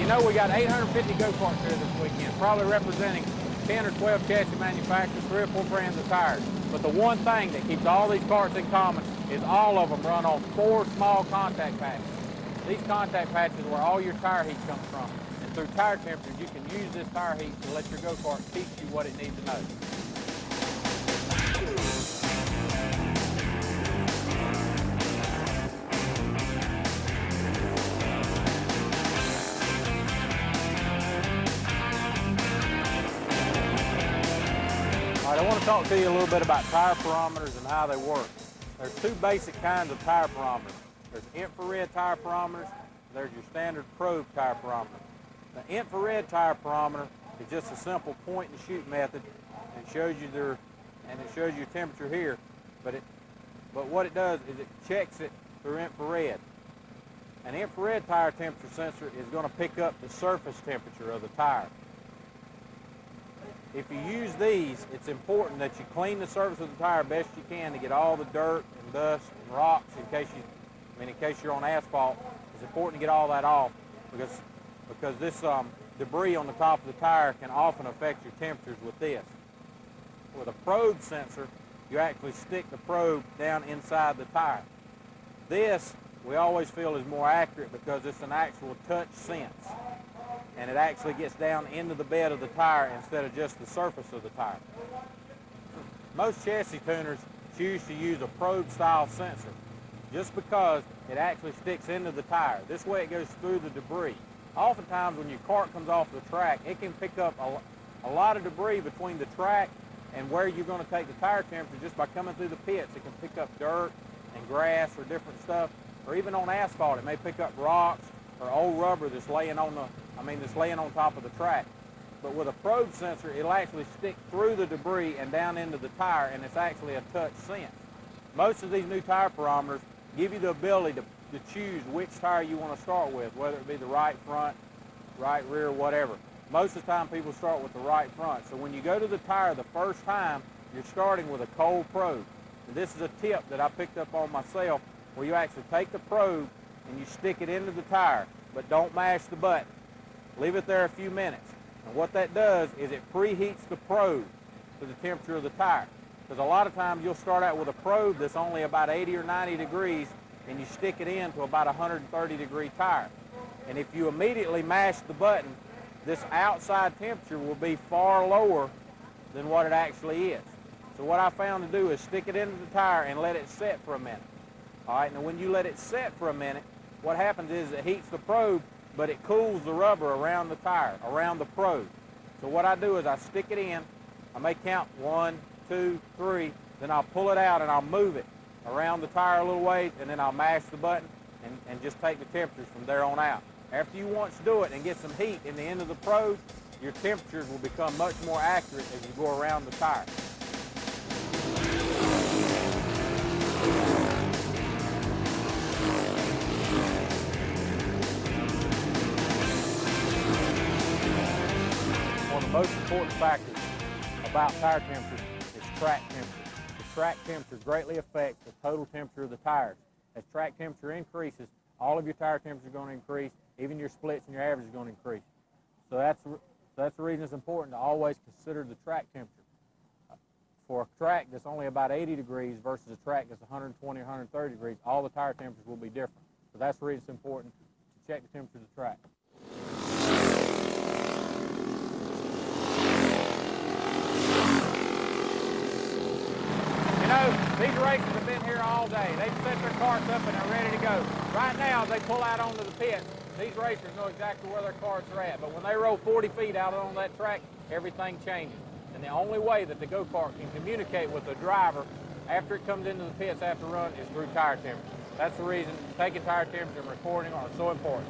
You know, we got 850 go-karts here this weekend, probably representing 10 or 12 chassis manufacturers, 3 or 4 brands of tires. But the one thing that keeps all these carts in common is all of them run on 4 small contact patches. These contact patches are where all your tire heat comes from. And through tire temperature, you can use this tire heat to let your go-kart teach you what it needs to know. All right, I want to talk to you a little bit about tire parameters and how they work. There's 2 basic kinds of tire parameters. There's infrared tire parameters, there's your standard probe tire parameter. The infrared tire parameter is just a simple point and shoot method. It shows you your temperature here, but what it does is it checks it through infrared. An infrared tire temperature sensor is going to pick up the surface temperature of the tire. If you use these, it's important that you clean the surface of the tire best you can to get all the dirt and dust and rocks in case you're on asphalt. It's important to get all that off because this debris on the top of the tire can often affect your temperatures with this. With a probe sensor, you actually stick the probe down inside the tire. This, we always feel, is more accurate because it's an actual touch sense. And it actually gets down into the bed of the tire instead of just the surface of the tire. Most chassis tuners choose to use a probe-style sensor just because it actually sticks into the tire. This way it goes through the debris. Oftentimes when your cart comes off the track, it can pick up a lot of debris between the track and where you're going to take the tire temperature just by coming through the pits. It can pick up dirt and grass or different stuff, or even on asphalt. It may pick up rocks or old rubber that's laying on top of the track. But with a probe sensor, it'll actually stick through the debris and down into the tire, and it's actually a touch sense. Most of these new tire parameters give you the ability to choose which tire you want to start with, whether it be the right front, right rear, whatever. Most of the time people start with the right front. So when you go to the tire the first time, you're starting with a cold probe. And this is a tip that I picked up on myself, where you actually take the probe and you stick it into the tire, but don't mash the button. Leave it there a few minutes. And what that does is it preheats the probe to the temperature of the tire. Because a lot of times you'll start out with a probe that's only about 80 or 90 degrees, and you stick it into about 130 degree tire. And if you immediately mash the button, this outside temperature will be far lower than what it actually is. So what I found to do is stick it into the tire and let it set for a minute. All right, now when you let it set for a minute, what happens is it heats the probe, but it cools the rubber around the tire, around the probe. So what I do is I stick it in, I may count 1, 2, 3, then I'll pull it out and I'll move it around the tire a little ways, and then I'll mash the button and just take the temperatures from there on out. After you once do it and get some heat in the end of the probe, your temperatures will become much more accurate as you go around the tire. One of the most important factors about tire temperature is track temperature. The track temperature greatly affects the total temperature of the tires. As track temperature increases, all of your tire temperature is going to increase, even your splits and your average is going to increase. So that's the reason it's important to always consider the track temperature. For a track that's only about 80 degrees versus a track that's 120 or 130 degrees, all the tire temperatures will be different. So that's the reason it's important to check the temperature of the track. You know, these racers have been here all day. They've set their carts up and they're ready to go. Right now, as they pull out onto the pits, these racers know exactly where their carts are at. But when they roll 40 feet out on that track, everything changes. And the only way that the go-kart can communicate with the driver after it comes into the pits after run is through tire temperature. That's the reason taking tire temperature and recording are so important.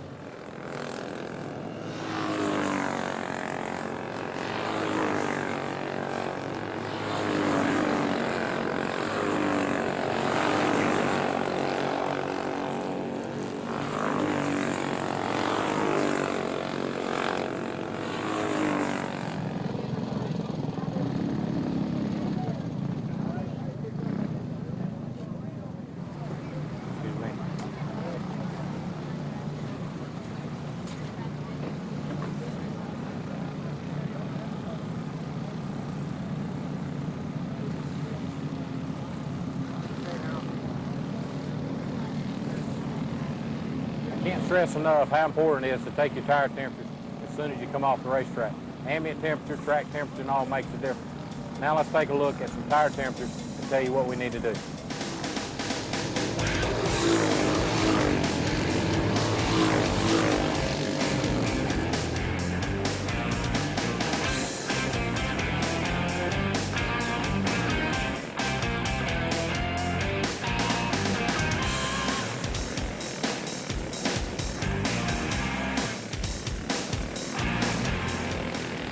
stress enough how important it is to take your tire temperature as soon as you come off the racetrack. Ambient temperature, track temperature, and all makes a difference. Now let's take a look at some tire temperatures and tell you what we need to do.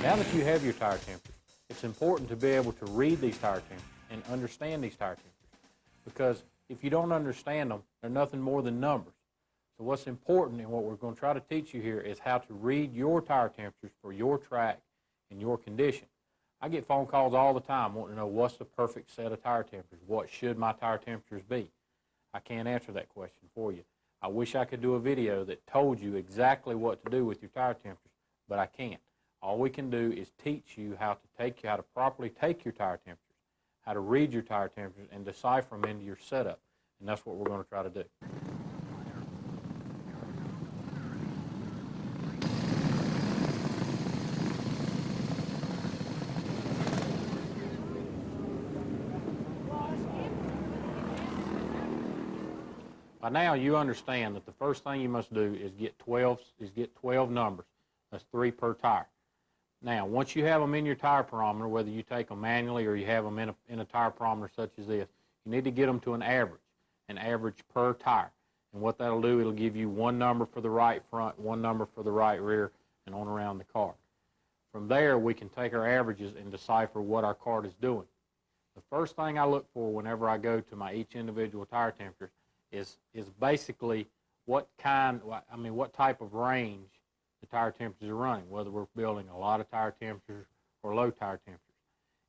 Now that you have your tire temperature, it's important to be able to read these tire temperatures and understand these tire temperatures, because if you don't understand them, they're nothing more than numbers. So what's important and what we're going to try to teach you here is how to read your tire temperatures for your track and your condition. I get phone calls all the time wanting to know what's the perfect set of tire temperatures. What should my tire temperatures be? I can't answer that question for you. I wish I could do a video that told you exactly what to do with your tire temperatures, but I can't. All we can do is teach you how to properly take your tire temperatures, how to read your tire temperatures and decipher them into your setup. And that's what we're going to try to do. By now you understand that the first thing you must do is get 12 numbers. That's 3 per tire. Now, once you have them in your tire barometer, whether you take them manually or you have them in a tire barometer such as this, you need to get them to an average per tire. And what that'll do, it'll give you 1 number for the right front, 1 number for the right rear, and on around the car. From there, we can take our averages and decipher what our cart is doing. The first thing I look for whenever I go to each individual tire temperature is basically what type of range the tire temperatures are running, whether we're building a lot of tire temperatures or low tire temperatures.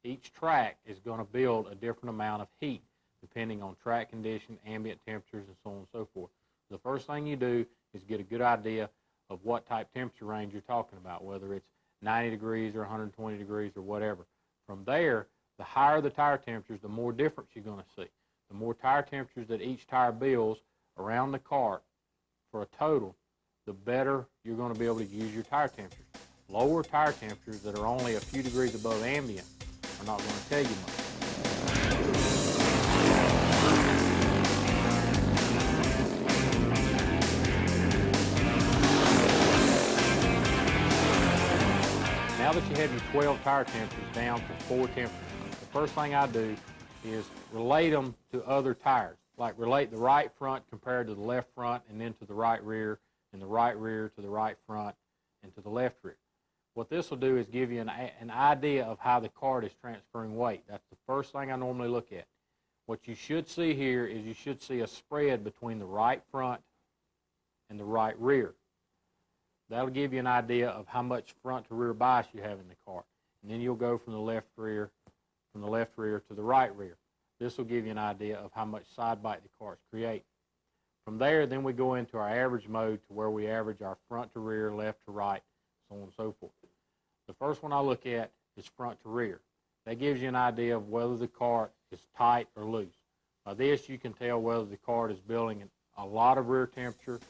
Each track is going to build a different amount of heat depending on track condition, ambient temperatures, and so on and so forth. The first thing you do is get a good idea of what type temperature range you're talking about, whether it's 90 degrees or 120 degrees or whatever. From there, the higher the tire temperatures, the more difference you're going to see. The more tire temperatures that each tire builds around the cart for a total, the better you're going to be able to use your tire temperatures. Lower tire temperatures that are only a few degrees above ambient are not going to tell you much. Now that you have your 12 tire temperatures down to 4 temperatures, the first thing I do is relate them to other tires, like relate the right front compared to the left front and then to the right rear, and the right rear to the right front and to the left rear. What this will do is give you an idea of how the cart is transferring weight. That's the first thing I normally look at. What you should see here is you should see a spread between the right front and the right rear. That'll give you an idea of how much front to rear bias you have in the cart. And then you'll go from the left rear to the right rear. This will give you an idea of how much side bite the cart's creating. From there, then we go into our average mode to where we average our front to rear, left to right, so on and so forth. The first one I look at is front to rear. That gives you an idea of whether the cart is tight or loose. By this, you can tell whether the cart is building a lot of rear temperature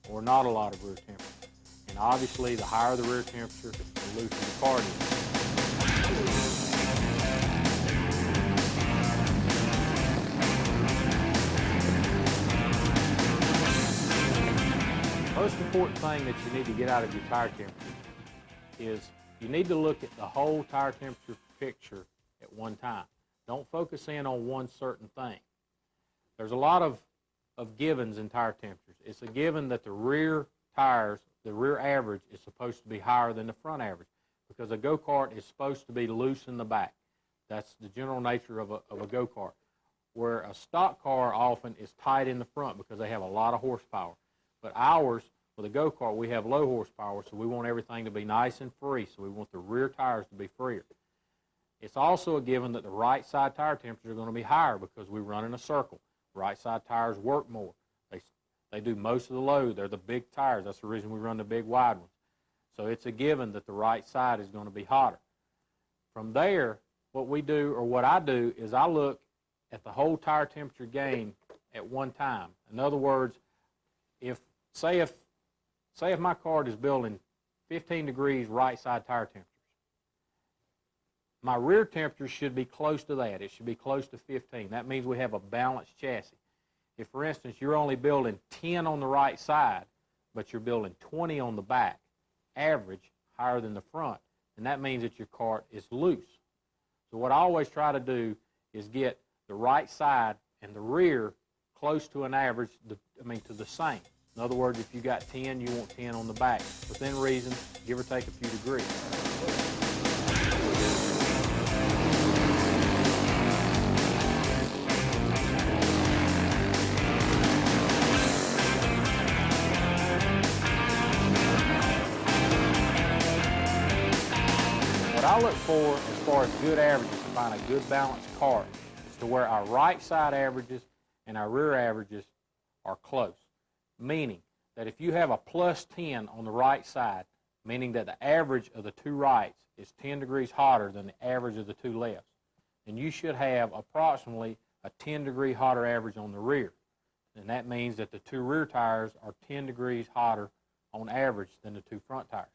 or not a lot of rear temperature. And obviously, the higher the rear temperature, the looser the cart is. The most important thing that you need to get out of your tire temperature is you need to look at the whole tire temperature picture at one time. Don't focus in on one certain thing. There's a lot of givens in tire temperatures. It's a given that the rear tires, the rear average is supposed to be higher than the front average because a go-kart is supposed to be loose in the back. That's the general nature of a go-kart. Where a stock car often is tight in the front because they have a lot of horsepower. But ours, with a go-kart, we have low horsepower, so we want everything to be nice and free, so we want the rear tires to be freer. It's also a given that the right side tire temperatures are going to be higher because we run in a circle. Right side tires work more. They do most of the load. They're the big tires. That's the reason we run the big wide ones. So it's a given that the right side is going to be hotter. From there, what we do, or what I do, is I look at the whole tire temperature gain at one time. In other words, if say if my kart is building 15 degrees right side tire temperatures, my rear temperature should be close to that. It should be close to 15. That means we have a balanced chassis. If, for instance, you're only building 10 on the right side, but you're building 20 on the back, average, higher than the front, then that means that your kart is loose. So what I always try to do is get the right side and the rear close to an average, to the same. In other words, if you got 10, you want 10 on the back. Within reason, give or take a few degrees. What I look for as far as good averages to find a good balanced kart is to where our right side averages and our rear averages are close. Meaning that if you have a plus 10 on the right side, meaning that the average of the two rights is 10 degrees hotter than the average of the two lefts, then you should have approximately a 10 degree hotter average on the rear. And that means that the two rear tires are 10 degrees hotter on average than the two front tires.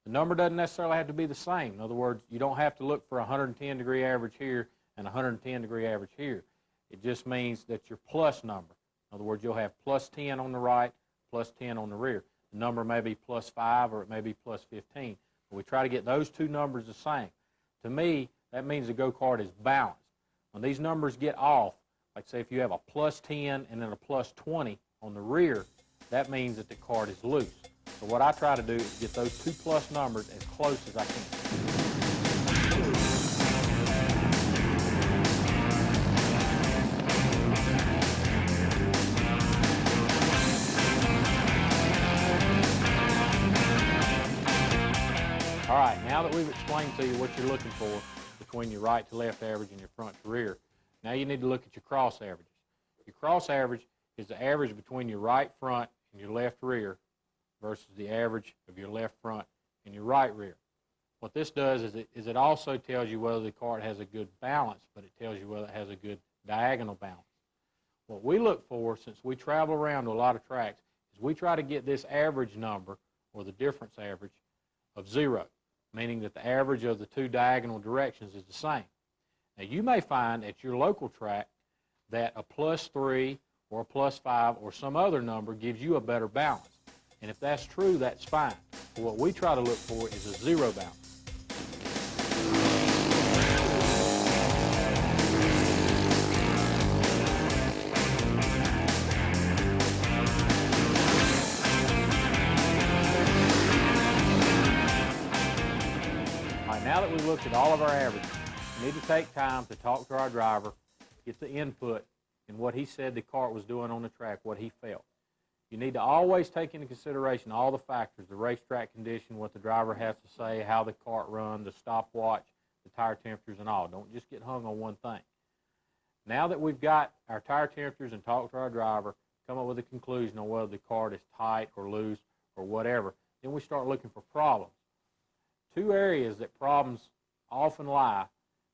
The number doesn't necessarily have to be the same. In other words, you don't have to look for a 110 degree average here and a 110 degree average here. It just means that your plus number. In other words, you'll have plus 10 on the right, plus 10 on the rear. The number may be plus 5 or it may be plus 15. But we try to get those two numbers the same. To me, that means the go-kart is balanced. When these numbers get off, like say if you have a plus 10 and then a plus 20 on the rear, that means that the kart is loose. So what I try to do is get those two plus numbers as close as I can. All right, now that we've explained to you what you're looking for between your right to left average and your front to rear, now you need to look at your cross averages. Your cross average is the average between your right front and your left rear versus the average of your left front and your right rear. What this does is it also tells you whether the kart has a good balance, but it tells you whether it has a good diagonal balance. What we look for, since we travel around to a lot of tracks, is we try to get this average number, or the difference average, of 0. Meaning that the average of the two diagonal directions is the same. Now you may find at your local track that a plus 3 or a plus 5 or some other number gives you a better balance. And if that's true, that's fine. But what we try to look for is a 0 balance. Now that we've looked at all of our averages, we need to take time to talk to our driver, get the input in what he said the kart was doing on the track, what he felt. You need to always take into consideration all the factors, the racetrack condition, what the driver has to say, how the kart runs, the stopwatch, the tire temperatures and all. Don't just get hung on one thing. Now that we've got our tire temperatures and talked to our driver, come up with a conclusion on whether the kart is tight or loose or whatever, then we start looking for problems. Two areas that problems often lie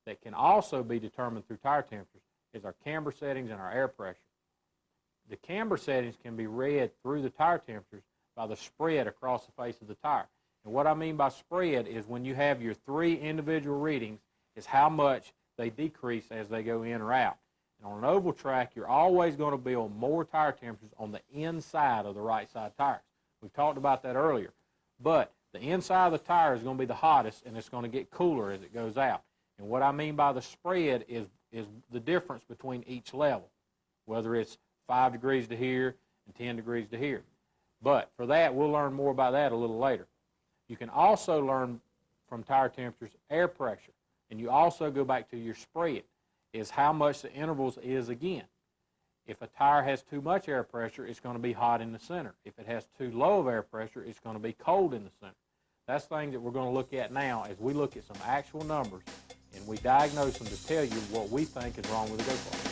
that can also be determined through tire temperatures is our camber settings and our air pressure. The camber settings can be read through the tire temperatures by the spread across the face of the tire. And what I mean by spread is when you have your 3 individual readings is how much they decrease as they go in or out. And on an oval track, you're always going to build more tire temperatures on the inside of the right side tires. We've talked about that earlier. But the inside of the tire is going to be the hottest, and it's going to get cooler as it goes out. And what I mean by the spread is the difference between each level, whether it's 5 degrees to here and 10 degrees to here. But for that, we'll learn more about that a little later. You can also learn from tire temperatures air pressure, and you also go back to your spread, is how much the intervals is again. If a tire has too much air pressure, it's going to be hot in the center. If it has too low of air pressure, it's going to be cold in the center. That's things that we're going to look at now as we look at some actual numbers and we diagnose them to tell you what we think is wrong with the go-kart.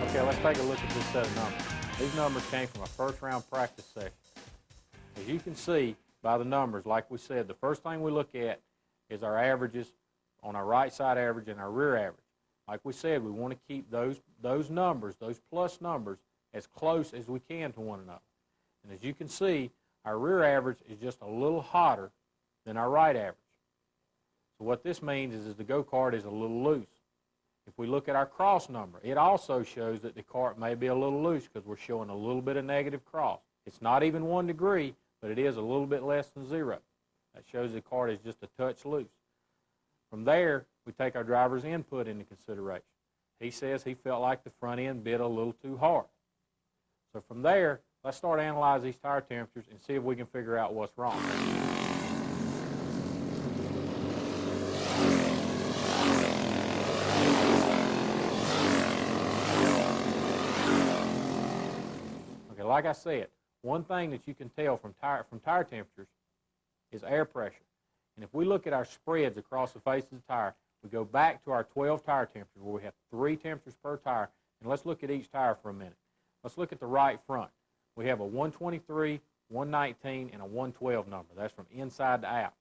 Okay, let's take a look at this set of numbers. These numbers came from a first round practice session. As you can see, by the numbers. Like we said, the first thing we look at is our averages on our right side average and our rear average. Like we said, we want to keep those numbers, those plus numbers, as close as we can to one another. And as you can see, our rear average is just a little hotter than our right average. So what this means is the go-kart is a little loose. If we look at our cross number, it also shows that the kart may be a little loose because we're showing a little bit of negative cross. It's not even 1 degree, but it is a little bit less than 0. That shows the kart is just a touch loose. From there, we take our driver's input into consideration. He says he felt like the front end bit a little too hard. So from there, let's start analyzing these tire temperatures and see if we can figure out what's wrong. Okay, like I said, one thing that you can tell from tire temperatures is air pressure. And if we look at our spreads across the face of the tire, we go back to our 12 tire temperatures where we have 3 temperatures per tire, and let's look at each tire for a minute. Let's look at the right front. We have a 123, 119, and a 112 number. That's from inside to out.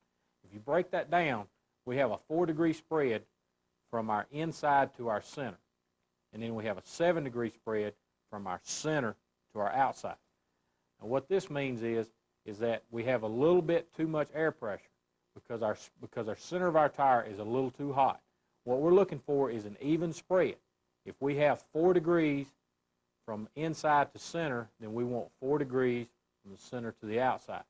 If you break that down, we have a 4-degree spread from our inside to our center. And then we have a 7-degree spread from our center to our outside. And what this means is that we have a little bit too much air pressure because our center of our tire is a little too hot. What we're looking for is an even spread. If we have 4 degrees from inside to center, then we want 4 degrees from the center to the outside.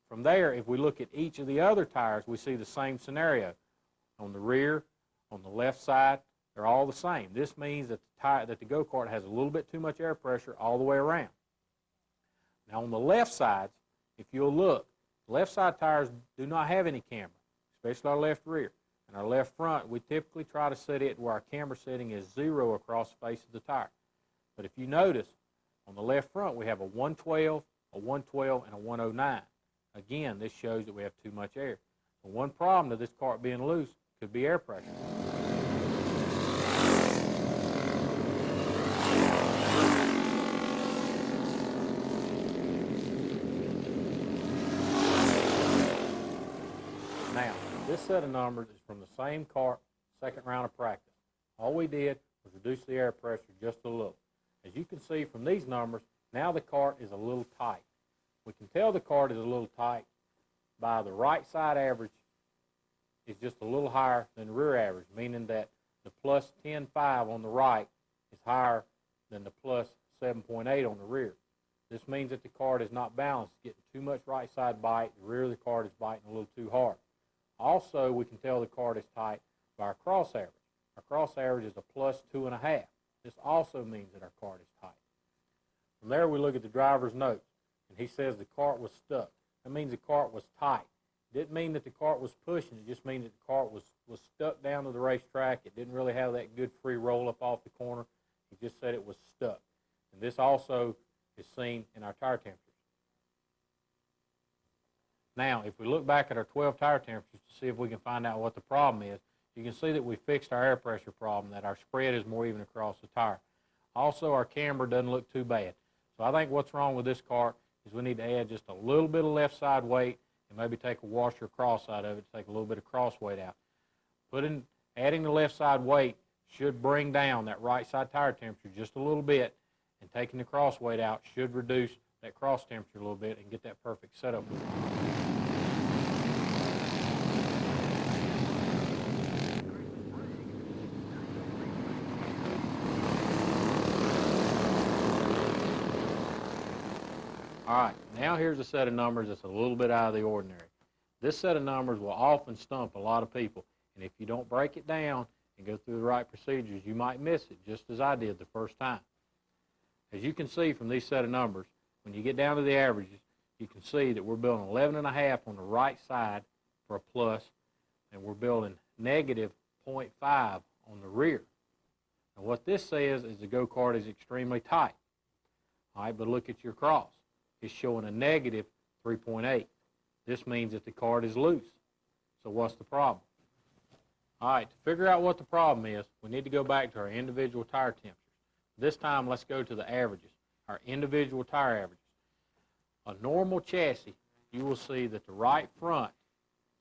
From there, if we look at each of the other tires, we see the same scenario. On the rear, on the left side, they're all the same. This means that the go-kart has a little bit too much air pressure all the way around. Now on the left sides, if you'll look, left side tires do not have any camber, especially our left rear. And our left front, we typically try to set it where our camber setting is 0 across the face of the tire. But if you notice, on the left front, we have a 112, a 112, and a 109. Again, this shows that we have too much air. So one problem to this kart being loose could be air pressure. Now, this set of numbers is from the same kart, second round of practice. All we did was reduce the air pressure just a little. As you can see from these numbers, now the kart is a little tight. We can tell the kart is a little tight by the right side average is just a little higher than the rear average, meaning that the plus 10.5 on the right is higher than the plus 7.8 on the rear. This means that the kart is not balanced, getting too much right side bite. The rear of the kart is biting a little too hard. Also, we can tell the kart is tight by our cross average. Our cross average is a plus 2.5. This also means that our kart is tight. From there, we look at the driver's notes, and he says the kart was stuck. That means the kart was tight. It didn't mean that the kart was pushing. It just means that the kart was stuck down to the racetrack. It didn't really have that good free roll up off the corner. He just said it was stuck. And this also is seen in our tire temperatures. Now, if we look back at our 12 tire temperatures to see if we can find out what the problem is, you can see that we fixed our air pressure problem, that our spread is more even across the tire. Also, our camber doesn't look too bad. So I think what's wrong with this kart is we need to add just a little bit of left side weight and maybe take a washer across side of it to take a little bit of cross weight out. Adding the left side weight should bring down that right side tire temperature just a little bit, and taking the cross weight out should reduce that cross temperature a little bit and get that perfect setup. All right, now here's a set of numbers that's a little bit out of the ordinary. This set of numbers will often stump a lot of people, and if you don't break it down and go through the right procedures, you might miss it, just as I did the first time. As you can see from these set of numbers, when you get down to the averages, you can see that we're building 11.5 on the right side for a plus, and we're building negative 0.5 on the rear. Now what this says is the go-kart is extremely tight. All right, but look at your cross. It's showing a negative 3.8. This means that the kart is loose. So what's the problem? All right, to figure out what the problem is, we need to go back to our individual tire temperatures. This time, let's go to the averages, our individual tire averages. A normal chassis you will see that the right front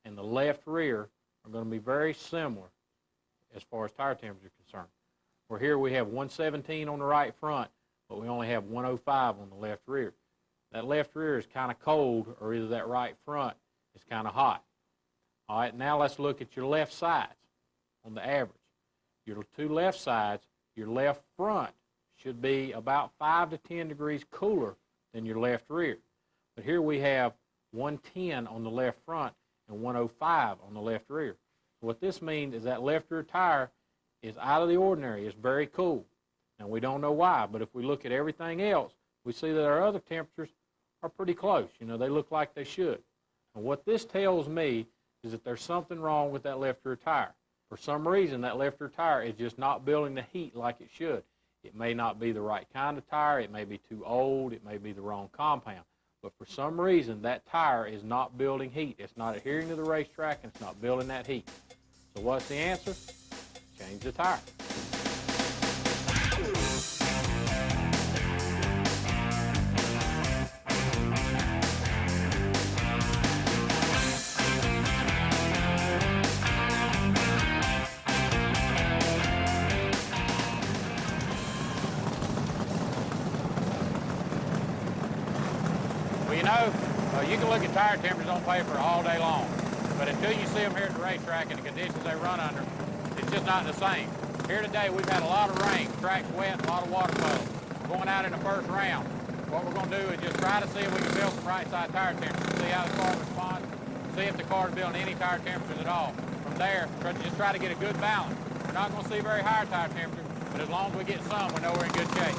and the left rear are going to be very similar as far as tire temperature is concerned. Where here we have 117 on the right front, but we only have 105 on the left rear. That left rear is kind of cold, or either that right front is kind of hot. All right, now let's look at your left sides on the average. Your two left sides, your left front should be about 5 to 10 degrees cooler than your left rear. But here we have 110 on the left front and 105 on the left rear. What this means is that left rear tire is out of the ordinary. It's very cool. Now, we don't know why, but if we look at everything else, we see that our other temperatures are pretty close. You know, they look like they should. And what this tells me is that there's something wrong with that left rear tire. For some reason, that left rear tire is just not building the heat like it should. It may not be the right kind of tire. It may be too old. It may be the wrong compound. But for some reason, that tire is not building heat. It's not adhering to the racetrack, and it's not building that heat. So what's the answer? Change the tire. Well, you know, you can look at tire temperatures on paper all day long, but until you see them here at the racetrack and the conditions they run under, it's just not the same. Here today, we've had a lot of rain, track's wet, a lot of water puddles. We're going out in the first round. What we're going to do is just try to see if we can build some right side tire temperatures, see how the car responds, see if the car is building any tire temperatures at all. From there, just try to get a good balance. We're not going to see very high tire temperatures, but as long as we get some, we know we're in good shape.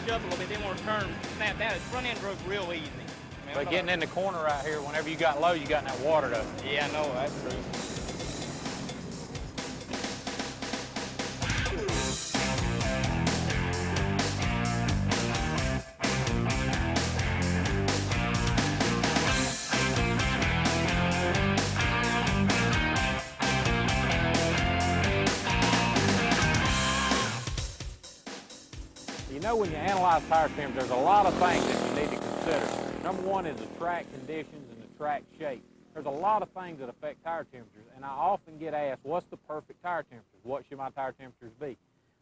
Up a little bit, then we'll turn, snap that. His front end broke real easy. But getting in the corner right here, whenever you got low, you got in that water though. Yeah, I know, that's true. You know, when you analyze tire temperature, there's a lot of things that you need to consider. Number one is the track conditions and the track shape. There's a lot of things that affect tire temperatures, and I often get asked, what's the perfect tire temperature? What should my tire temperatures be?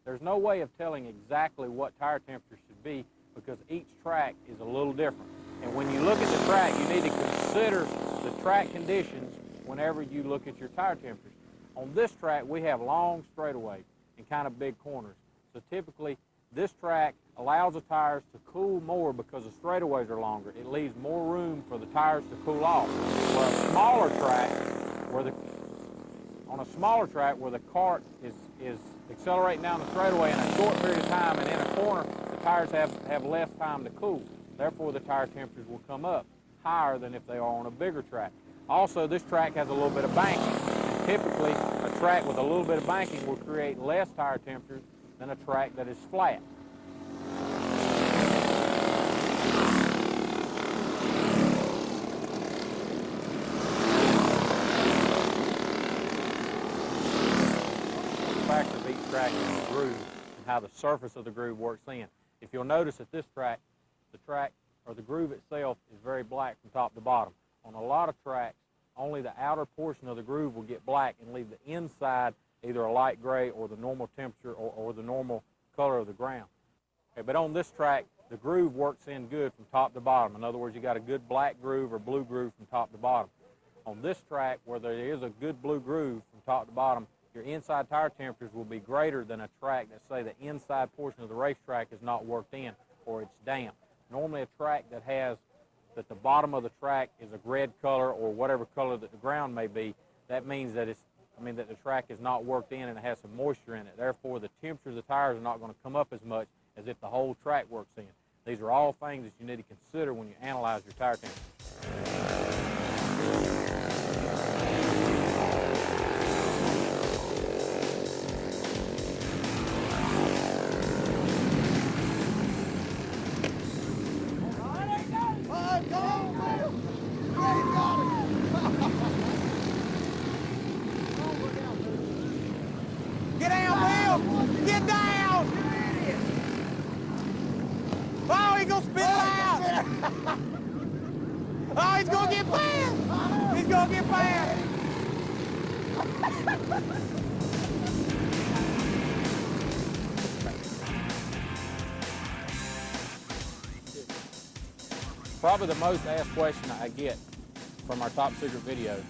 There's no way of telling exactly what tire temperature should be because each track is a little different. And when you look at the track, you need to consider the track conditions whenever you look at your tire temperatures. On this track, we have long straightaways and kind of big corners. So typically, this track allows the tires to cool more because the straightaways are longer. It leaves more room for the tires to cool off. On a smaller track where the cart is accelerating down the straightaway in a short period of time and in a corner, the tires have less time to cool. Therefore, the tire temperatures will come up higher than if they are on a bigger track. Also, this track has a little bit of banking. And typically, a track with a little bit of banking will create less tire temperatures than a track that is flat. The factor of each track is the groove and how the surface of the groove works in. If you'll notice at this track, the groove itself is very black from top to bottom. On a lot of tracks, only the outer portion of the groove will get black and leave the inside either a light gray or the normal temperature or the normal color of the ground. Okay, but on this track, the groove works in good from top to bottom. In other words, you got a good black groove or blue groove from top to bottom. On this track, where there is a good blue groove from top to bottom, your inside tire temperatures will be greater than a track that, say, the inside portion of the racetrack is not worked in or it's damp. Normally a track that the bottom of the track is a red color or whatever color that the ground may be, that means that that the track is not worked in and it has some moisture in it. Therefore, the temperature of the tires are not going to come up as much as if the whole track works in. These are all things that you need to consider when you analyze your tire temperature. Get down, Bill! Get down! Oh, he's gonna spit it out! Oh, he's gonna get bad! He's gonna get bad! Probably the most asked question I get from our top secret videos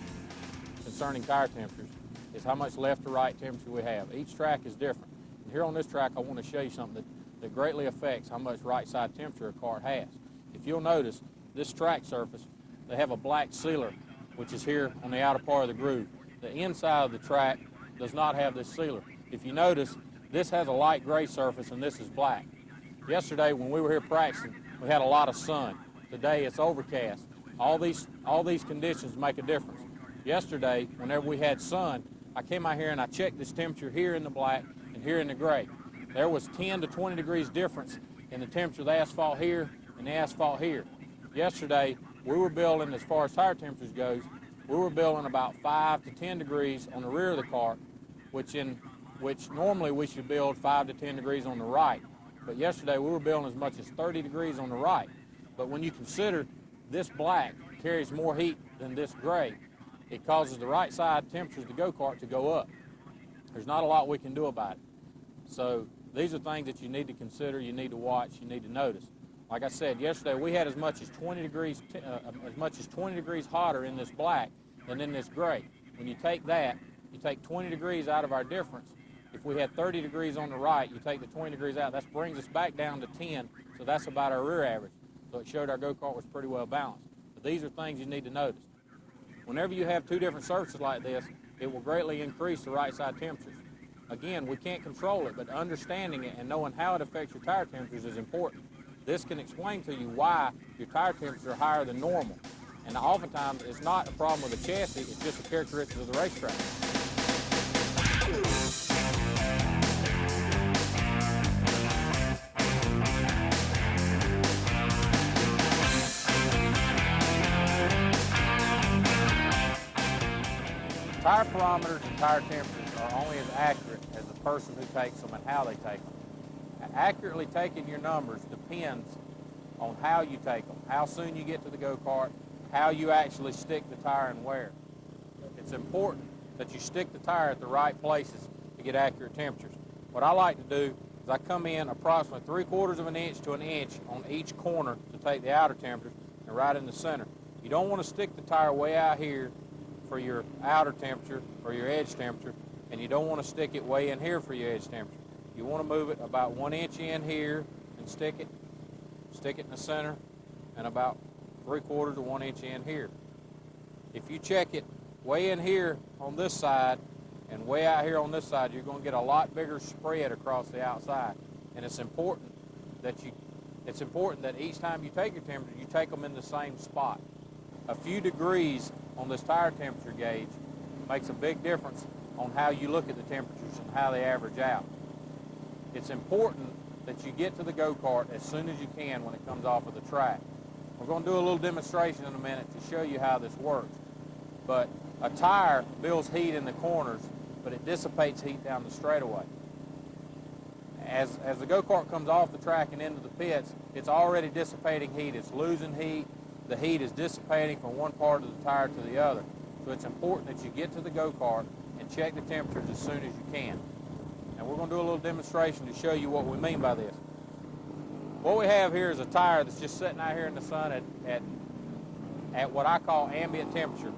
concerning tire temperatures is how much left to right temperature we have. Each track is different. And here on this track, I want to show you something that greatly affects how much right side temperature a car has. If you'll notice, this track surface, they have a black sealer, which is here on the outer part of the groove. The inside of the track does not have this sealer. If you notice, this has a light gray surface and this is black. Yesterday, when we were here practicing, we had a lot of sun. Today, it's overcast. All these conditions make a difference. Yesterday, whenever we had sun, I came out here and I checked this temperature here in the black and here in the gray. There was 10 to 20 degrees difference in the temperature of the asphalt here and the asphalt here. Yesterday, we were building, as far as tire temperatures goes, we were building about 5 to 10 degrees on the rear of the car, which normally we should build 5 to 10 degrees on the right. But yesterday, we were building as much as 30 degrees on the right. But when you consider this black carries more heat than this gray, it causes the right side temperatures of the go-kart to go up. There's not a lot we can do about it. So these are things that you need to consider, you need to watch, you need to notice. Like I said, yesterday we had as much as 20 degrees hotter in this black than in this gray. When you take that, you take 20 degrees out of our difference. If we had 30 degrees on the right, you take the 20 degrees out, that brings us back down to 10, so that's about our rear average. So it showed our go-kart was pretty well balanced. But these are things you need to notice. Whenever you have two different surfaces like this, it will greatly increase the right side temperatures. Again, we can't control it, but understanding it and knowing how it affects your tire temperatures is important. This can explain to you why your tire temperatures are higher than normal. And oftentimes, it's not a problem with the chassis, it's just a characteristic of the racetrack. Tire parameters and tire temperatures are only as accurate as the person who takes them and how they take them. Accurately taking your numbers depends on how you take them, how soon you get to the go-kart, how you actually stick the tire and wear. It's important that you stick the tire at the right places to get accurate temperatures. What I like to do is I come in approximately 3/4 of an inch to an inch on each corner to take the outer temperatures and right in the center. You don't want to stick the tire way out here for your outer temperature or your edge temperature, and you don't want to stick it way in here for your edge temperature. You want to move it about 1 inch in here and stick it in the center, and about 3/4 to 1 inch in here. If you check it way in here on this side and way out here on this side, you're going to get a lot bigger spread across the outside. And it's important that each time you take your temperature, you take them in the same spot. A few degrees on this tire temperature gauge makes a big difference on how you look at the temperatures and how they average out. It's important that you get to the go-kart as soon as you can when it comes off of the track. We're going to do a little demonstration in a minute to show you how this works. But a tire builds heat in the corners, but it dissipates heat down the straightaway. As the go-kart comes off the track and into the pits, it's already dissipating heat. It's losing heat. The heat is dissipating from one part of the tire to the other. So it's important that you get to the go-kart and check the temperatures as soon as you can. And we're going to do a little demonstration to show you what we mean by this. What we have here is a tire that's just sitting out here in the sun at what I call ambient temperature.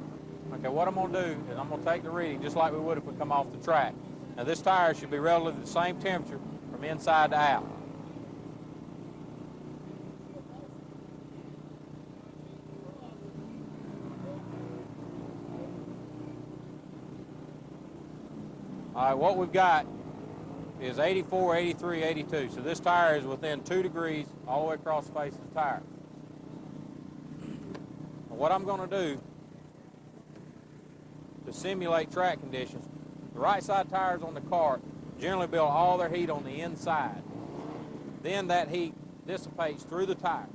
Okay, what I'm going to do is I'm going to take the reading just like we would if we come off the track. Now this tire should be relatively the same temperature from inside to out. All right, what we've got is 84, 83, 82. So this tire is within 2 degrees all the way across the face of the tire. Now what I'm going to do to simulate track conditions, the right side tires on the cart generally build all their heat on the inside. Then that heat dissipates through the tire.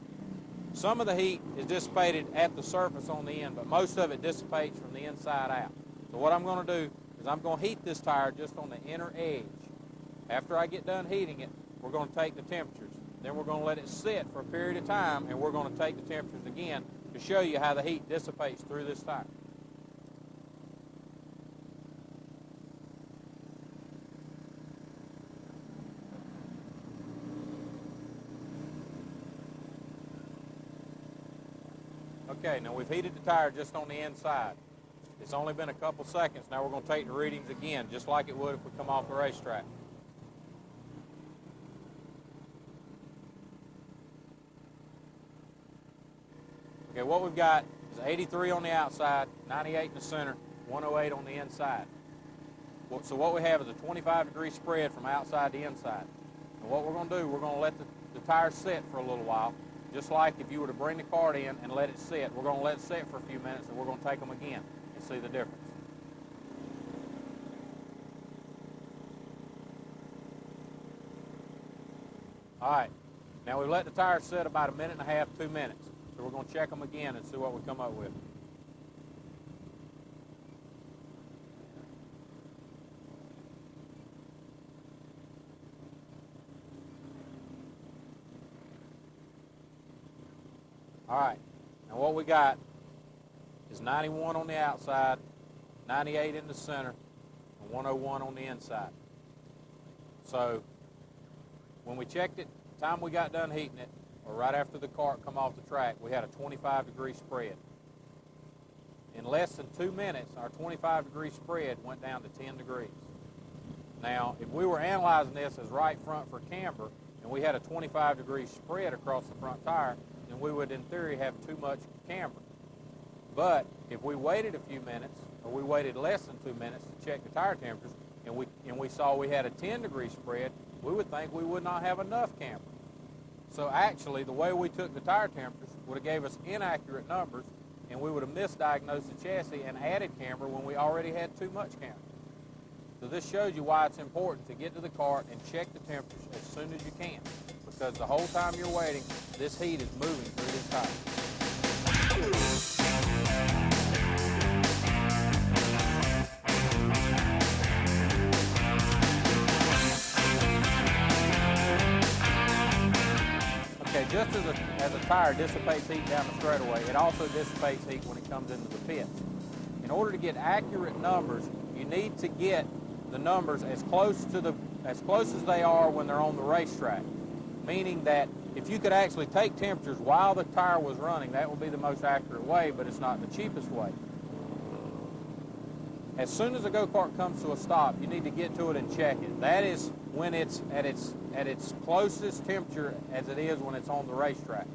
Some of the heat is dissipated at the surface on the end, but most of it dissipates from the inside out. So what I'm going to do is I'm going to heat this tire just on the inner edge. After I get done heating it, we're going to take the temperatures. Then we're going to let it sit for a period of time, and we're going to take the temperatures again to show you how the heat dissipates through this tire. Okay, now we've heated the tire just on the inside. It's only been a couple seconds. Now we're going to take the readings again, just like it would if we come off the racetrack. Okay, what we've got is 83 on the outside, 98 in the center, 108 on the inside. So what we have is a 25-degree spread from outside to inside. And what we're going to do, we're going to let the tire sit for a little while, just like if you were to bring the cart in and let it sit. We're going to let it sit for a few minutes, and we're going to take them again and see the difference. All right, now we let the tires sit about 1.5 minutes, 2 minutes. So we're going to check them again and see what we come up with. All right, now what we got is 91 on the outside, 98 in the center, and 101 on the inside. So when we checked it, the time we got done heating it, or right after the cart come off the track, we had a 25-degree spread. In less than 2 minutes, our 25-degree spread went down to 10 degrees. Now, if we were analyzing this as right front for camber, and we had a 25-degree spread across the front tire, then we would, in theory, have too much camber. But if we waited a few minutes, or we waited less than 2 minutes to check the tire temperatures, and we saw we had a 10-degree spread, we would think we would not have enough camber. So actually, the way we took the tire temperatures would have gave us inaccurate numbers, and we would have misdiagnosed the chassis and added camber when we already had too much camber. So this shows you why it's important to get to the cart and check the temperatures as soon as you can, because the whole time you're waiting, this heat is moving through this tire. Okay, just as a tire dissipates heat down the straightaway, it also dissipates heat when it comes into the pits. In order to get accurate numbers, you need to get the numbers as close as they are when they're on the racetrack. Meaning that if you could actually take temperatures while the tire was running, that would be the most accurate way, but it's not the cheapest way. As soon as the go-kart comes to a stop, you need to get to it and check it. That is when it's at its closest temperature as it is when it's on the racetrack.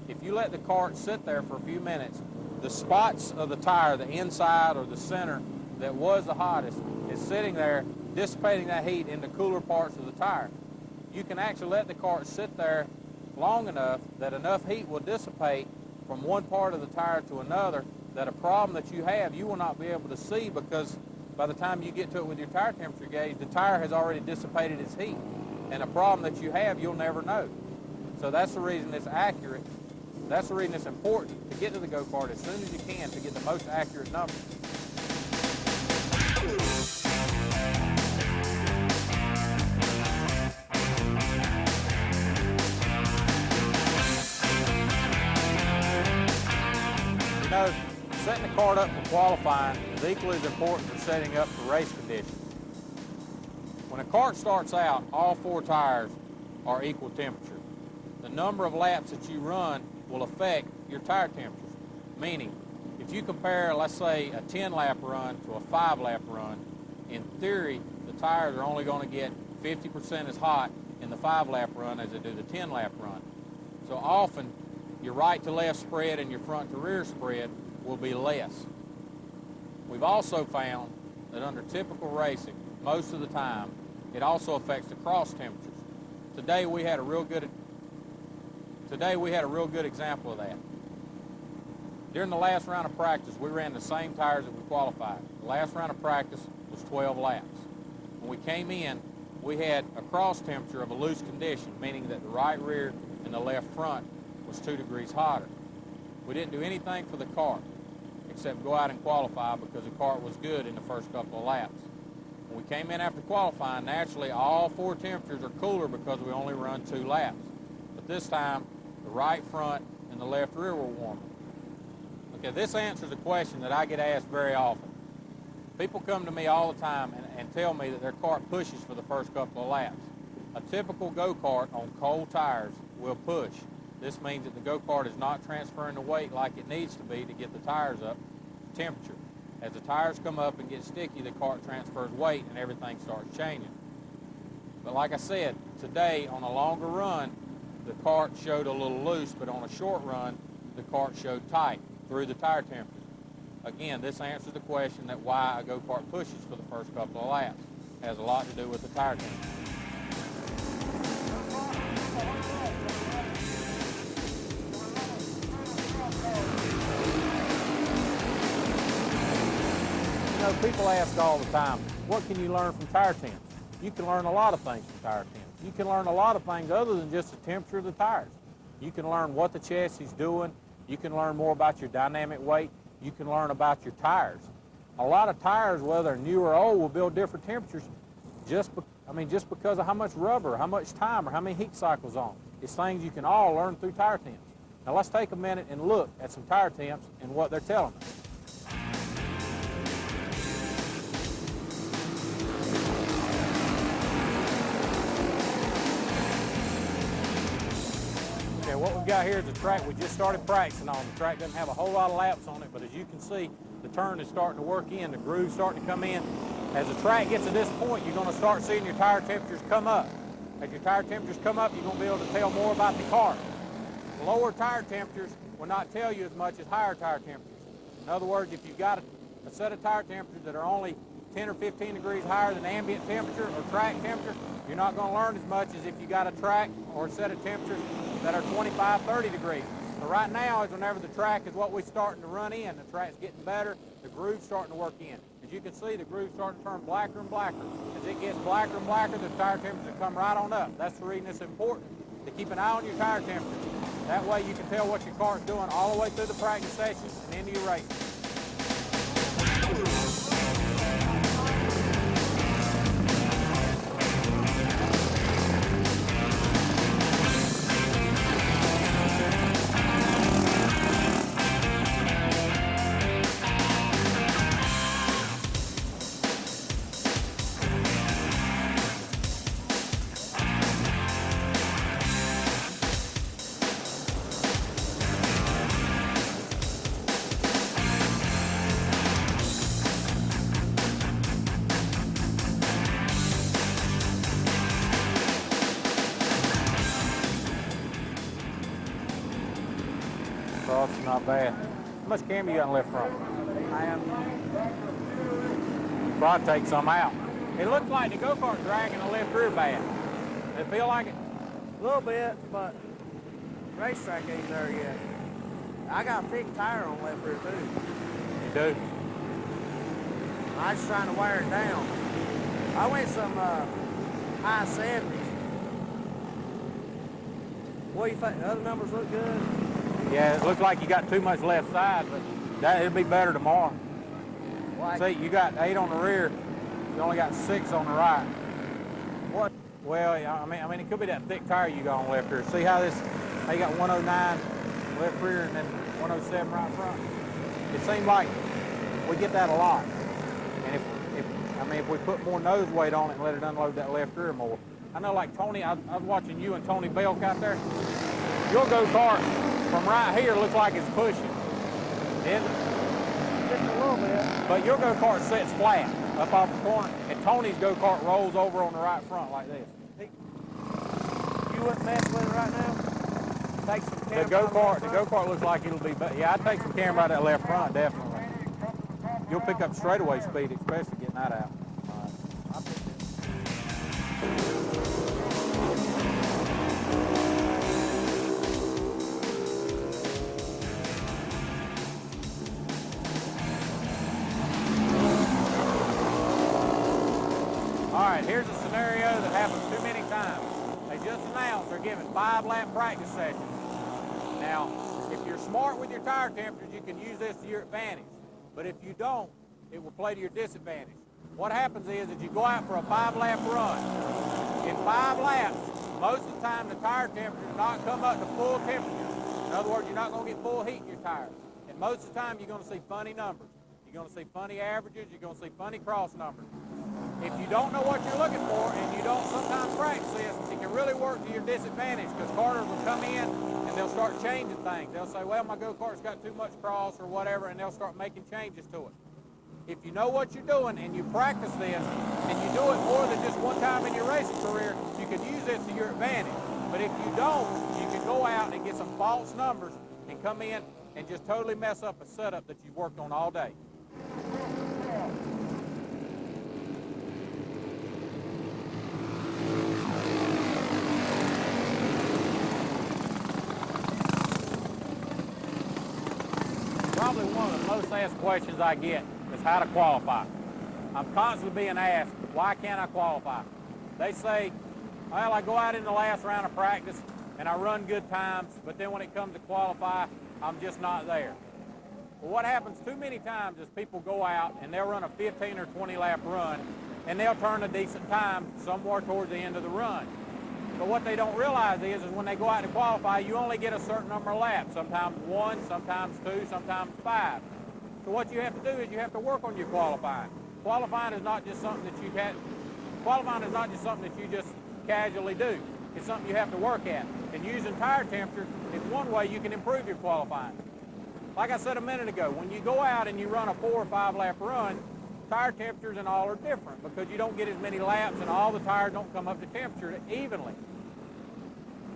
If you let the cart sit there for a few minutes, the spots of the tire, the inside or the center that was the hottest, is sitting there dissipating that heat into cooler parts of the tire. You can actually let the cart sit there long enough that enough heat will dissipate from one part of the tire to another that a problem that you have, you will not be able to see, because by the time you get to it with your tire temperature gauge, the tire has already dissipated its heat. And a problem that you have, you'll never know. So that's the reason it's accurate. That's the reason it's important to get to the go-kart as soon as you can to get the most accurate numbers. You know, setting the cart up for qualifying is equally as important for setting up for race conditions. When a kart starts out, all 4 tires are equal temperature. The number of laps that you run will affect your tire temperatures, meaning if you compare, let's say, a 10-lap run to a 5-lap run, in theory, the tires are only going to get 50% as hot in the 5-lap run as they do the 10-lap run. So often, your right to left spread and your front to rear spread will be less. We've also found that under typical racing, most of the time, it also affects the cross temperatures. Today we had a real good example of that. During the last round of practice, we ran the same tires that we qualified. The last round of practice was 12 laps. When we came in, we had a cross temperature of a loose condition, meaning that the right rear and the left front was 2 degrees hotter. We didn't do anything for the kart except go out and qualify because the kart was good in the first couple of laps. When we came in after qualifying, naturally all 4 temperatures are cooler because we only run 2 laps. But this time, the right front and the left rear were warmer. Okay, this answers a question that I get asked very often. People come to me all the time and tell me that their kart pushes for the first couple of laps. A typical go-kart on cold tires will push. This means that the go-kart is not transferring the weight like it needs to be to get the tires up to temperature. As the tires come up and get sticky, the kart transfers weight and everything starts changing. But like I said, today on a longer run, the kart showed a little loose, but on a short run, the kart showed tight through the tire temperature. Again, this answers the question that why a go-kart pushes for the first couple of laps. It has a lot to do with the tire temperature. You know, people ask all the time, what can you learn from tire temps? You can learn a lot of things from tire temps. You can learn a lot of things other than just the temperature of the tires. You can learn what the chassis is doing. You can learn more about your dynamic weight. You can learn about your tires. A lot of tires, whether they're new or old, will build different temperatures just because of how much rubber, how much time, or how many heat cycles on. It's things you can all learn through tire temps. Now let's take a minute and look at some tire temps and what they're telling us. Okay, what we've got here is a track we just started practicing on. The track doesn't have a whole lot of laps on it, but as you can see, the turn is starting to work in, the groove's starting to come in. As the track gets to this point, you're going to start seeing your tire temperatures come up. As your tire temperatures come up, you're going to be able to tell more about the car. Lower tire temperatures will not tell you as much as higher tire temperatures. In other words, if you've got a set of tire temperatures that are only 10 or 15 degrees higher than ambient temperature or track temperature, you're not going to learn as much as if you got a track or a set of temperatures that are 25, 30 degrees. So right now is whenever the track is what we're starting to run in, the track's getting better, the groove's starting to work in. As you can see, the groove's starting to turn blacker and blacker. As it gets blacker and blacker, the tire temperatures come right on up. That's the reason it's important to keep an eye on your tire temperature. That way you can tell what your car's doing all the way through the practice sessions and into your race. So it's not bad. How much camber you got in left front? I am. Probably take some out. It looks like the go-kart's dragging the left rear bad. Does it feel like it? A little bit, but racetrack ain't there yet. I got a thick tire on left rear too. You do? I was trying to wear it down. I went some high 70s. What do you think? The other numbers look good? Yeah, it looks like you got too much left side, but it'll be better tomorrow. Like, See, you got 8 on the rear. You only got 6 on the right. what? Well, I mean, it could be that thick tire you got on left rear. See how you got 109 left rear and then 107 right front? It seems like we get that a lot. And if we put more nose weight on it and let it unload that left rear more. I know, like Tony, I was watching you and Tony Belk out there. Your go-kart from right here looks like it's pushing. Is it? Just a little bit. But your go-kart sits flat up off the corner, and Tony's go-kart rolls over on the right front like this. You wouldn't mess with it right now? Take some camera. The go-kart looks like it'll be better. Yeah, I'd take some camera out of that left front, definitely. You'll pick up straightaway speed, especially getting that out. I'll pick this. All right, here's a scenario that happens too many times. They just announced they're giving 5-lap practice sessions. Now, if you're smart with your tire temperatures, you can use this to your advantage. But if you don't, it will play to your disadvantage. What happens is that you go out for a 5-lap run. In 5 laps, most of the time the tire temperature does not come up to full temperature. In other words, you're not going to get full heat in your tires. And most of the time, you're going to see funny numbers. You're going to see funny averages. You're going to see funny cross numbers. If you don't know what you're looking for and you don't sometimes practice this, it can really work to your disadvantage because carters will come in and they'll start changing things. They'll say, well, my go-kart's got too much cross or whatever, and they'll start making changes to it. If you know what you're doing and you practice this and you do it more than just one time in your racing career, you can use this to your advantage. But if you don't, you can go out and get some false numbers and come in and just totally mess up a setup that you've worked on all day. Probably one of the most asked questions I get is how to qualify. I'm constantly being asked, why can't I qualify? They say, well, I go out in the last round of practice and I run good times, but then when it comes to qualify, I'm just not there. Well, what happens too many times is people go out and they'll run a 15 or 20 lap run and they'll turn a decent time somewhere towards the end of the run. But what they don't realize is when they go out to qualify, you only get a certain number of laps, sometimes 1, sometimes 2, sometimes 5. So what you have to do is you have to work on your qualifying. Qualifying is not just something that you just casually do. It's something you have to work at. And using tire temperature is one way you can improve your qualifying. Like I said a minute ago, when you go out and you run a 4 or 5 lap run, tire temperatures and all are different because you don't get as many laps and all the tires don't come up to temperature evenly.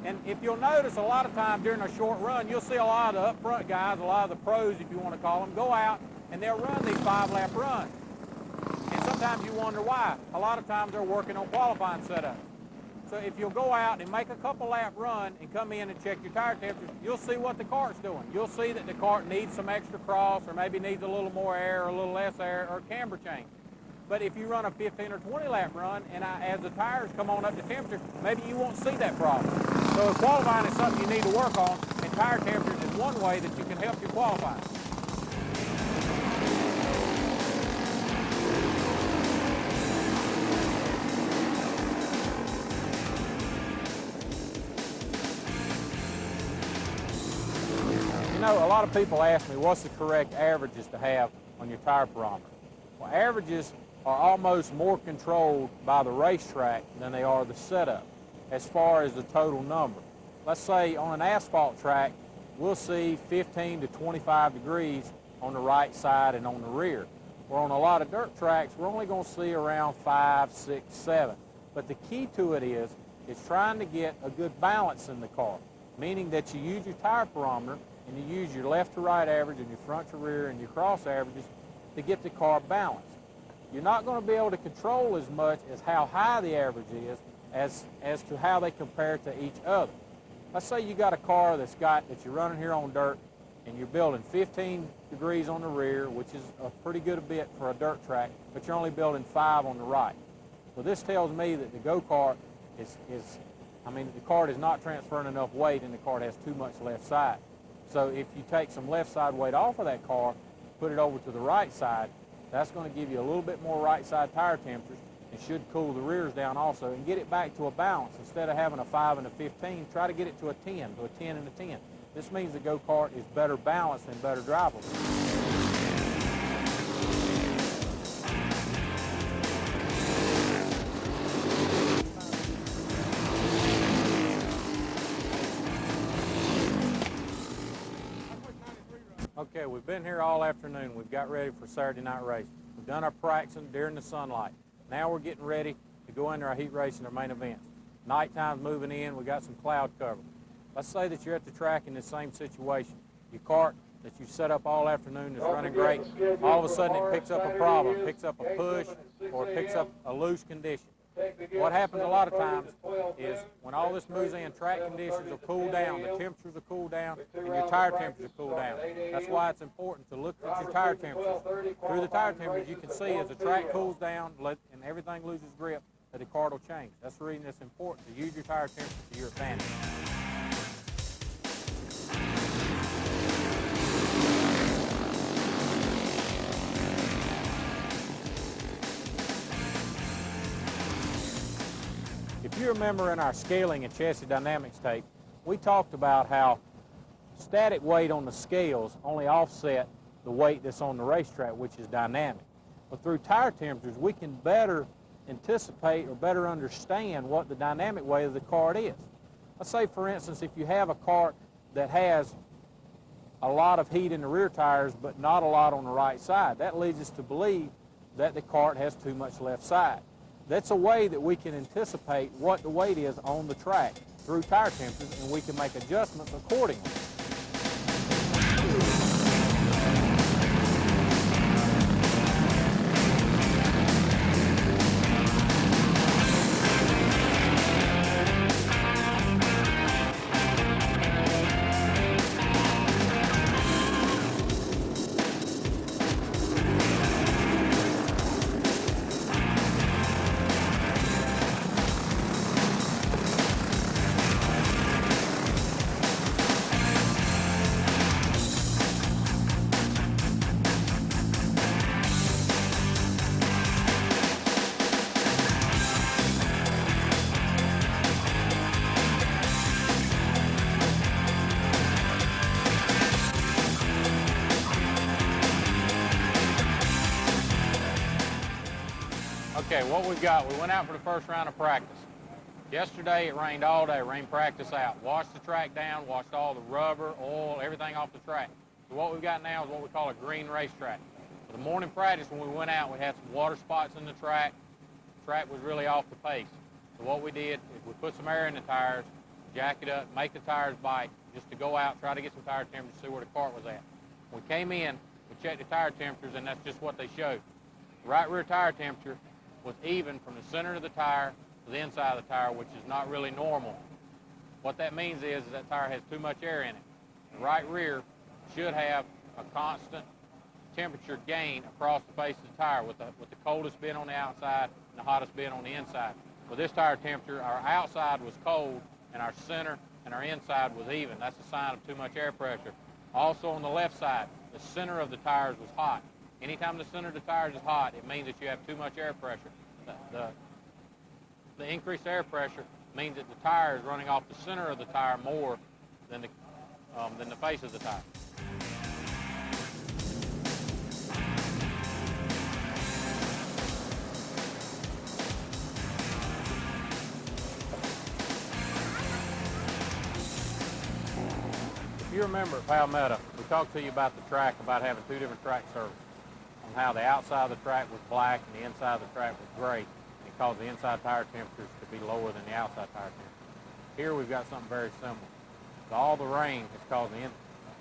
And if you'll notice, a lot of times during a short run, you'll see a lot of the up-front guys, a lot of the pros, if you want to call them, go out and they'll run these 5-lap runs. And sometimes you wonder why. A lot of times they're working on qualifying setup. So if you'll go out and make a couple lap run and come in and check your tire temperature, you'll see what the cart's doing. You'll see that the cart needs some extra cross or maybe needs a little more air or a little less air or a camber change. But if you run a 15 or 20 lap run and as the tires come on up to temperature, maybe you won't see that problem. So qualifying is something you need to work on, and tire temperatures is one way that you can help your qualifying. You know, a lot of people ask me, what's the correct averages to have on your tire barometer? Well, averages are almost more controlled by the racetrack than they are the setup as far as the total number. Let's say on an asphalt track, we'll see 15 to 25 degrees on the right side and on the rear. Where on a lot of dirt tracks, we're only going to see around 5, 6, 7. But the key to it is trying to get a good balance in the car, meaning that you use your tire barometer and you use your left to right average and your front to rear and your cross averages to get the car balanced. You're not going to be able to control as much as how high the average is as to how they compare to each other. Let's say you got a car that you're running here on dirt and you're building 15 degrees on the rear, which is a pretty good a bit for a dirt track, but you're only building 5 on the right. So this tells me that the go-kart the cart is not transferring enough weight and the cart has too much left side. So if you take some left side weight off of that car, put it over to the right side, that's going to give you a little bit more right side tire temperatures and should cool the rears down also and get it back to a balance. Instead of having a 5 and a 15, try to get it to a 10 and a 10. This means the go-kart is better balanced and better drivable. Okay, we've been here all afternoon. We've got ready for Saturday night race. We've done our practicing during the sunlight. Now we're getting ready to go into our heat race and our main events. Nighttime's moving in. We got some cloud cover. Let's say that you're at the track in the same situation. Your cart that you set up all afternoon is running great. All of a sudden it picks up a problem, picks up a push, or it picks up a loose condition. What happens a lot of times is when all this moves in, track conditions will cool down, the temperatures will cool down, and your tire temperatures will cool down. That's why it's important to look at your tire temperatures. Through the tire temperatures, you can see as the track cools down and everything loses grip, that the cart will change. That's the reason it's important to use your tire temperature to your advantage. If you remember in our scaling and chassis dynamics tape, we talked about how static weight on the scales only offset the weight that's on the racetrack, which is dynamic. But through tire temperatures, we can better anticipate or better understand what the dynamic weight of the cart is. Let's say, for instance, if you have a cart that has a lot of heat in the rear tires but not a lot on the right side, that leads us to believe that the cart has too much left side. That's a way that we can anticipate what the weight is on the track through tire temperatures, and we can make adjustments accordingly. Okay, what we've got, we went out for the first round of practice. Yesterday it rained all day, rained practice out. Washed the track down, washed all the rubber, oil, everything off the track. So what we've got now is what we call a green racetrack. For the morning practice, when we went out, we had some water spots in the track. The track was really off the pace. So what we did is we put some air in the tires, jack it up, make the tires bite, just to go out, try to get some tire temperatures, see where the cart was at. When we came in, we checked the tire temperatures, and that's just what they showed. The right rear tire temperature was even from the center of the tire to the inside of the tire, which is not really normal. What that means is that tire has too much air in it. The right rear should have a constant temperature gain across the face of the tire, with the coldest being on the outside and the hottest being on the inside. With this tire temperature, our outside was cold and our center and our inside was even. That's a sign of too much air pressure. Also on the left side, the center of the tires was hot. Anytime the center of the tires is hot, it means that you have too much air pressure. The increased air pressure means that the tire is running off the center of the tire more than the face of the tire. If you remember at Palmetto, we talked to you about the track, about having two different track surfaces, on how the outside of the track was black and the inside of the track was gray, and it caused the inside tire temperatures to be lower than the outside tire temperatures. Here we've got something very similar. So all the rain is causing,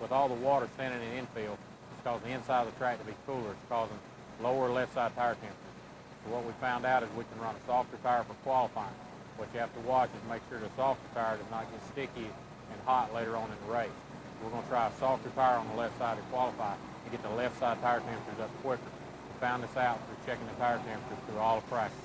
with all the water standing in the infield, it's causing the inside of the track to be cooler. It's causing lower left side tire temperatures. So what we found out is we can run a softer tire for qualifying. What you have to watch is make sure the softer tire does not get sticky and hot later on in the race. We're going to try a softer tire on the left side to qualify and get the left side tire temperatures up quicker. We found this out through checking the tire temperatures through all of practice.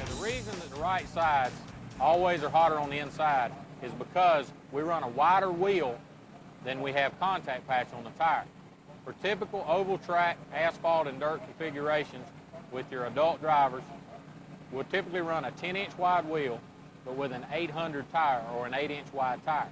The reason that the right sides always are hotter on the inside is because we run a wider wheel than we have contact patch on the tire. For typical oval track, asphalt, and dirt configurations with your adult drivers, we'll typically run a 10-inch wide wheel, but with an 800 tire or an 8-inch wide tire.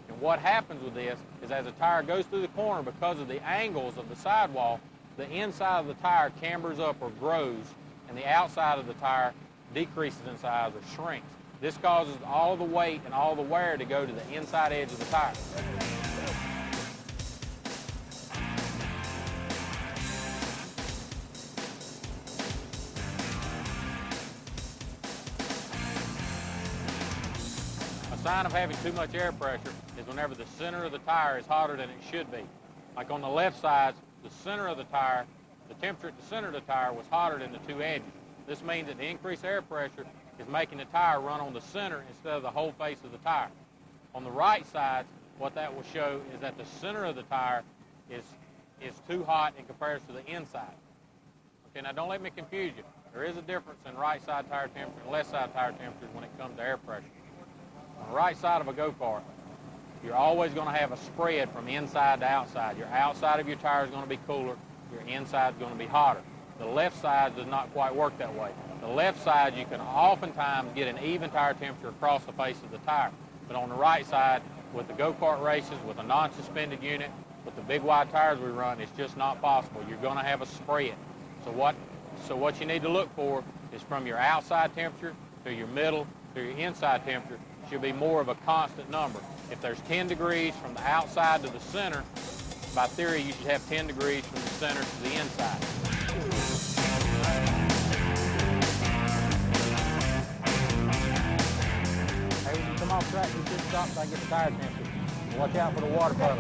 And what happens with this is as the tire goes through the corner, because of the angles of the sidewall, the inside of the tire cambers up or grows, and the outside of the tire decreases in size or shrinks. This causes all the weight and all the wear to go to the inside edge of the tire. A sign of having too much air pressure is whenever the center of the tire is hotter than it should be. Like on the left side, the center of the tire, the temperature at the center of the tire was hotter than the two edges. This means that the increased air pressure is making the tire run on the center instead of the whole face of the tire. On the right side, what that will show is that the center of the tire is too hot in comparison to the inside. Okay, now don't let me confuse you. There is a difference in right side tire temperature and left side tire temperature when it comes to air pressure. On the right side of a go-kart, you're always going to have a spread from inside to outside. Your outside of your tire is going to be cooler, your inside is going to be hotter. The left side does not quite work that way. The left side, you can oftentimes get an even tire temperature across the face of the tire. But on the right side, with the go-kart races, with a non-suspended unit, with the big wide tires we run, it's just not possible. You're going to have a spread. So what you need to look for is from your outside temperature to your middle to your inside temperature should be more of a constant number. If there's 10 degrees from the outside to the center, by theory, you should have 10 degrees from the center to the inside. Hey, when you come off track, you should stop so I get the tire temperature. Watch out for the water puddle.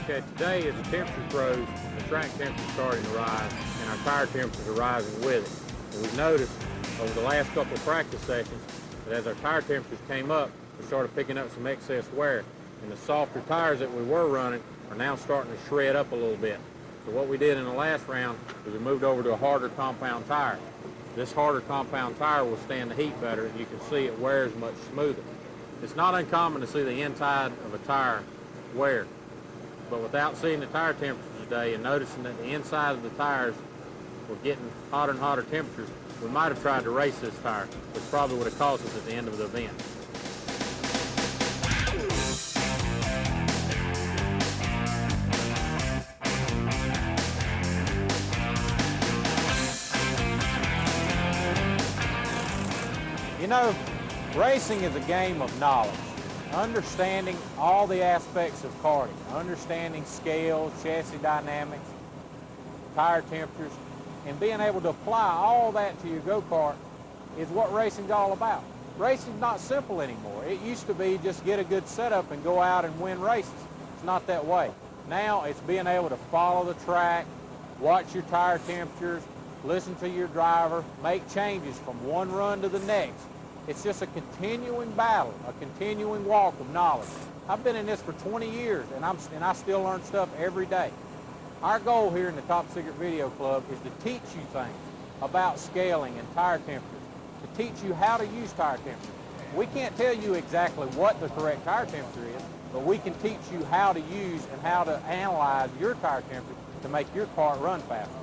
Okay, today as the temperature grows, the track temperature is starting to rise, and our tire temperatures are rising with it. And we've noticed over the last couple of practice sessions that as our tire temperatures came up, we started picking up some excess wear. And the softer tires that we were running are now starting to shred up a little bit. So what we did in the last round is we moved over to a harder compound tire. This harder compound tire will stand the heat better, and you can see it wears much smoother. It's not uncommon to see the inside of a tire wear, but without seeing the tire temperatures today and noticing that the inside of the tires were getting hotter and hotter temperatures, we might have tried to race this tire, which probably would have cost us at the end of the event. You know, racing is a game of knowledge, understanding all the aspects of karting, understanding scales, chassis dynamics, tire temperatures, and being able to apply all that to your go-kart is what racing's all about. Racing's not simple anymore. It used to be just get a good setup and go out and win races. It's not that way. Now it's being able to follow the track, watch your tire temperatures, listen to your driver, make changes from one run to the next. It's just a continuing battle, a continuing walk of knowledge. I've been in this for 20 years, and I still learn stuff every day. Our goal here in the Top Secret Video Club is to teach you things about scaling and tire temperatures, to teach you how to use tire temperature. We can't tell you exactly what the correct tire temperature is, but we can teach you how to use and how to analyze your tire temperature to make your car run faster.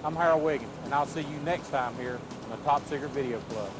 I'm Harrell Wiggins, and I'll see you next time here in the Top Secret Video Club.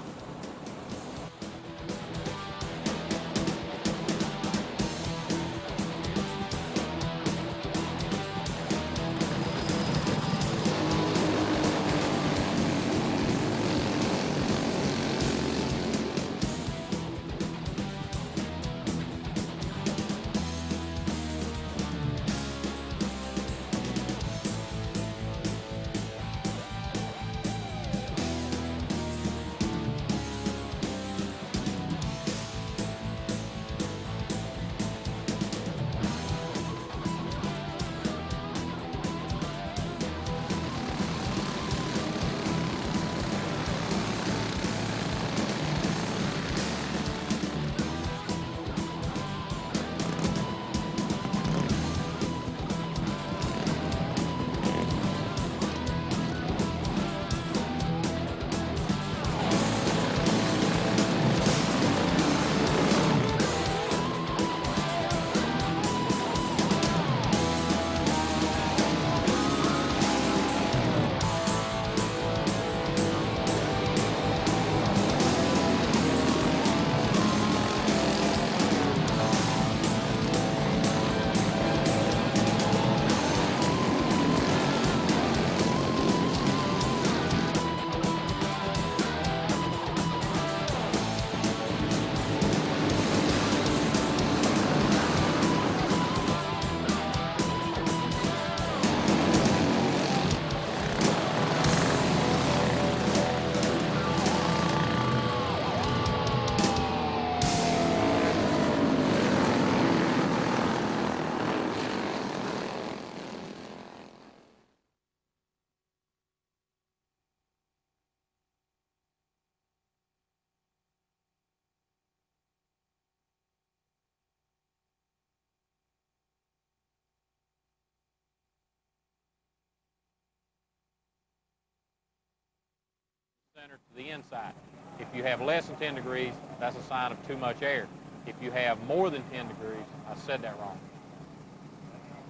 center to the inside. If you have less than 10 degrees, that's a sign of too much air. If you have more than 10 degrees, I said that wrong.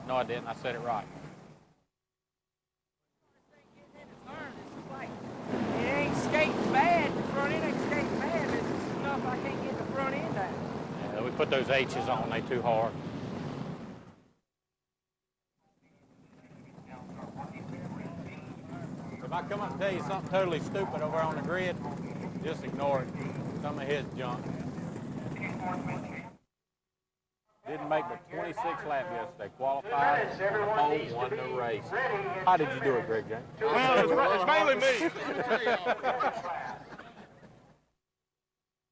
No, I didn't. I said it right. It ain't skating bad. The front end ain't skating bad. It's just enough I can't get the front end down. Yeah, we put those H's on. They too hard. If I come up and tell you something totally stupid over on the grid, just ignore it. Some of his junk. Didn't make the 26th lap yesterday. Qualified on the pole, won the race. How did you do it, Greg James? Well, it's mainly me.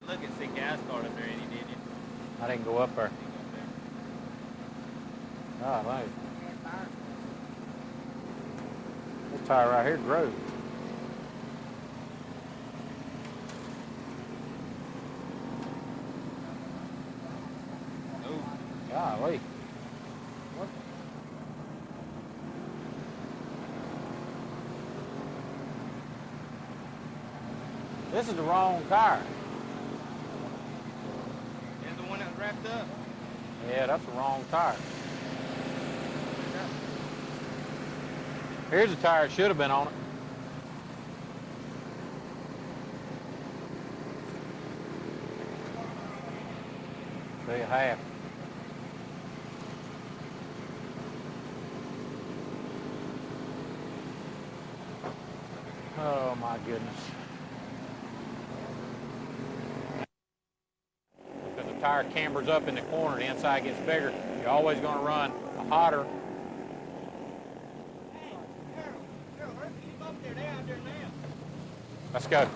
Look at see gas start up there, Eddie, didn't you? I didn't go up there. Oh, nice. This tire right here grows. Golly. What? This is the wrong tire. Is the one that was wrapped up? Yeah, that's the wrong tire. Here's a tire that should have been on it. See, half. Oh my goodness. Because the tire cambers up in the corner, the inside gets bigger. You're always going to run a hotter. Let's go.